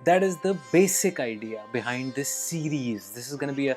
That is the basic idea behind this series. This is going to be a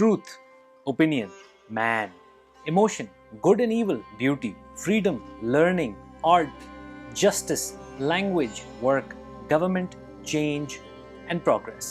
truth, opinion, man, emotion, good and evil, beauty, freedom, learning, art, justice, language, work, government, change and progress.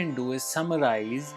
and do is summarize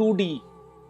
2D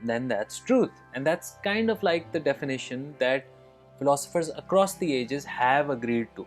then that's truth, and that's kind of like the definition that philosophers across the ages have agreed to.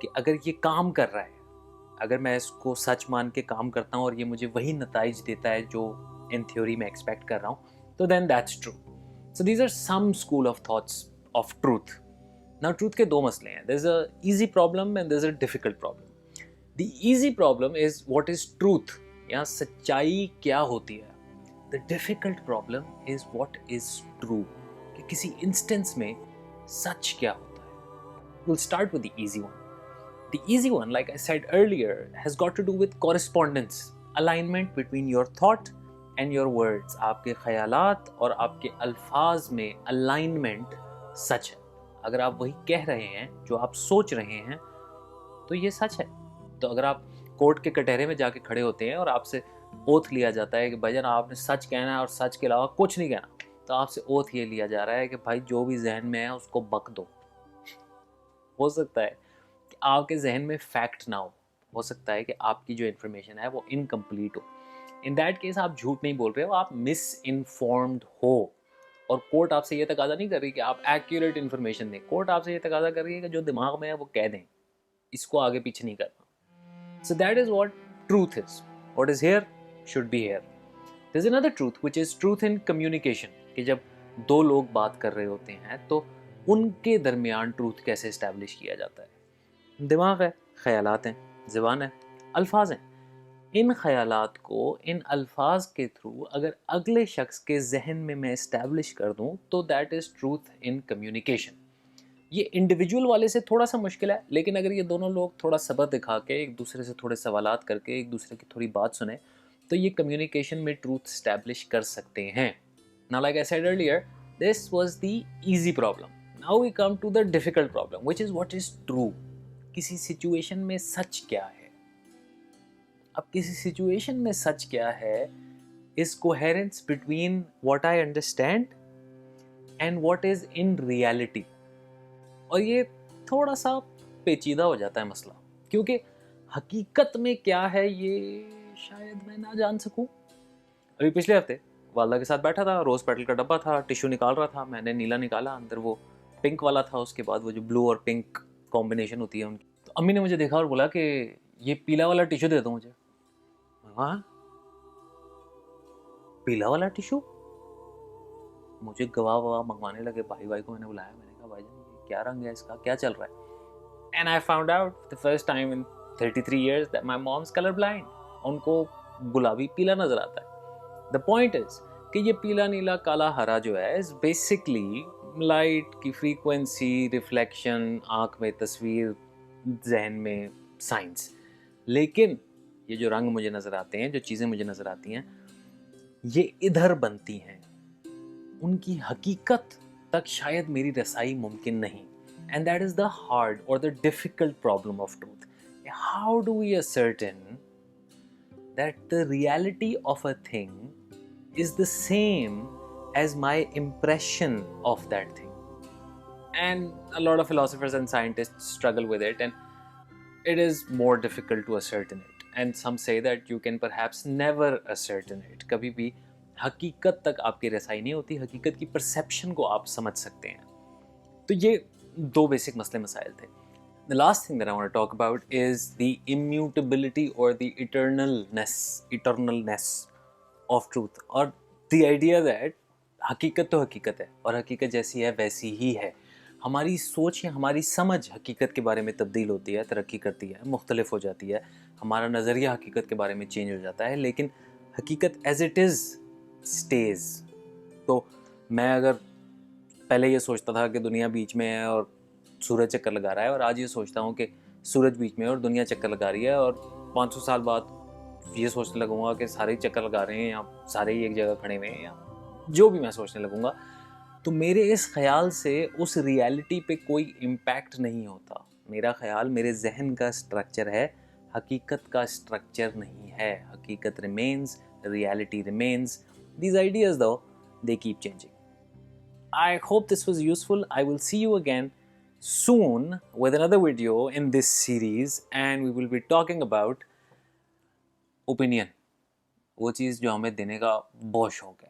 کہ اگر یہ کام کر رہا ہے, اگر میں اس کو سچ مان کے کام کرتا ہوں اور یہ مجھے وہی نتائج دیتا ہے جو ان تھیوری میں ایکسپیکٹ کر رہا ہوں, تو then that's true. So these are some school of thoughts of truth. Now truth کے دو مسئلے ہیں. There's a easy problem and there's a difficult problem. The easy problem is what is truth, یا سچائی کیا ہوتی ہے. The difficult problem is what is true, کہ کسی انسٹنس میں سچ کیا ہوتا ہے. We'll start with the easy one. The easy one, like I said earlier, has got to do with correspondence, alignment between your thought and your words. آپ کے خیالات اور آپ کے الفاظ میں alignment سچ ہے. اگر آپ وہی کہہ رہے ہیں جو آپ سوچ رہے ہیں تو یہ سچ ہے. تو اگر آپ کورٹ کے کٹہرے میں جا کے کھڑے ہوتے ہیں اور آپ سے اوتھ لیا جاتا ہے کہ بھائی جان آپ نے سچ کہنا ہے اور سچ کے علاوہ کچھ نہیں کہنا, تو آپ سے اوتھ یہ لیا جا رہا ہے کہ بھائی جو بھی ذہن میں ہے اس کو بک دو. ہو سکتا ہے کہ آپ کے ذہن میں فیکٹ نہ ہو سکتا ہے کہ آپ کی جو انفارمیشن ہے وہ incomplete who. In that case آپ جھوٹ نہیں بول رہے ہو, آپ مس انفارمڈ ہو. اور کورٹ آپ سے یہ تقاضا نہیں کر رہی کہ آپ ایکیوریٹ انفارمیشن دیں. کورٹ آپ سے یہ تقاضا کر رہی ہے کہ جو دماغ میں ہے وہ کہہ دیں, اس کو آگے پیچھے نہیں کرنا. So that is what truth is. What is here should be here. There's another truth which is truth in communication, کہ جب دو لوگ بات کر رہے ہوتے ہیں تو ان کے درمیان ٹروتھ کیسے اسٹیبلش کیا جاتا ہے. دماغ ہے, خیالات ہیں, زبان ہے, الفاظ ہیں. ان خیالات کو ان الفاظ کے تھرو اگر اگلے شخص کے ذہن میں اسٹیبلش کر دوں تو that is truth in communication. یہ انڈیویجول والے سے تھوڑا سا مشکل ہے, لیکن اگر یہ دونوں لوگ تھوڑا صبر دکھا کے ایک دوسرے سے تھوڑے سوالات کر کے ایک دوسرے کی تھوڑی بات سنیں تو یہ کمیونیکیشن میں ٹروتھ اسٹیبلش کر سکتے ہیں. Now like I said earlier, this was the easy problem. Now we come to the difficult problem, which is what is true. کسی سچویشن میں سچ کیا ہے. اب کسی سچویشن میں سچ کیا ہے is coherence between what I understand and what is in reality. اور یہ تھوڑا سا پیچیدہ ہو جاتا ہے مسئلہ, کیونکہ حقیقت میں کیا ہے یہ شاید میں نہ جان سکوں. ابھی پچھلے ہفتے والدہ کے ساتھ بیٹھا تھا, روز پیٹل کا ڈبہ تھا, ٹیشو نکال رہا تھا, میں نے نیلا نکالا, اندر وہ پنک والا تھا, اس کے بعد وہ جو بلو اور پنک کمبینیشن ہوتی ہے ان کی. تو امی نے مجھے دیکھا اور بولا کہ یہ پیلا والا ٹیشو دے دو مجھے. ہاں پیلا والا ٹیشو. مجھے گواہ منگوانے لگے, بھائی کو میں نے بلایا, میں نے کہا بھائی جان کیا رنگ ہے اس کا, کیا چل رہا ہے. And I found out the first time in 33 years that my mom's color blind. ان کو گلابی پیلا نظر آتا ہے. The point is کہ یہ پیلا نیلا کالا ہرا جو ہے is basically لائٹ کی فریکوینسی, ریفلیکشن, آنکھ میں تصویر, ذہن میں سائنس. لیکن یہ جو رنگ مجھے نظر آتے ہیں, جو چیزیں مجھے نظر آتی ہیں, یہ ادھر بنتی ہیں, ان کی حقیقت تک شاید میری رسائی ممکن نہیں. And that is the hard or the difficult problem of truth. How do we ascertain that the reality of a thing is the same as my impression of that thing? And a lot of philosophers and scientists struggle with it, and it is more difficult to ascertain it. And some say that you can perhaps never ascertain it. کبھی بھی حقیقت تک آپ کی رسائی نہیں ہوتی, حقیقت کی پرسیپشن کو آپ سمجھ سکتے ہیں. تو یہ دو بیسک مسئلے مسائل تھے. The last thing that I want to talk about is the immutability or the eternalness of truth, or the idea that حقیقت تو حقیقت ہے اور حقیقت جیسی ہے ویسی ہی ہے. ہماری سوچ یا ہماری سمجھ حقیقت کے بارے میں تبدیل ہوتی ہے, ترقی کرتی ہے, مختلف ہو جاتی ہے, ہمارا نظریہ حقیقت کے بارے میں چینج ہو جاتا ہے, لیکن حقیقت ایز اٹ از اسٹیز. تو میں اگر پہلے یہ سوچتا تھا کہ دنیا بیچ میں ہے اور سورج چکر لگا رہا ہے, اور آج یہ سوچتا ہوں کہ سورج بیچ میں ہے اور دنیا چکر لگا رہی ہے, اور 500 سال بعد یہ سوچنے لگوں گا کہ سارے چکر لگا رہے ہیں یا سارے ہی ایک جگہ کھڑے ہوئے ہیں, یا جو بھی میں سوچنے لگوں گا, تو میرے اس خیال سے اس ریالٹی پہ کوئی امپیکٹ نہیں ہوتا. میرا خیال میرے ذہن کا اسٹرکچر ہے, حقیقت کا اسٹرکچر نہیں ہے. حقیقت remains, reality remains. These ideas though, they keep changing. I hope this was useful. I will see you again soon with another video in this series, and we will be talking about opinion. وہ چیز جو ہمیں دینے کا بہت شوق ہے.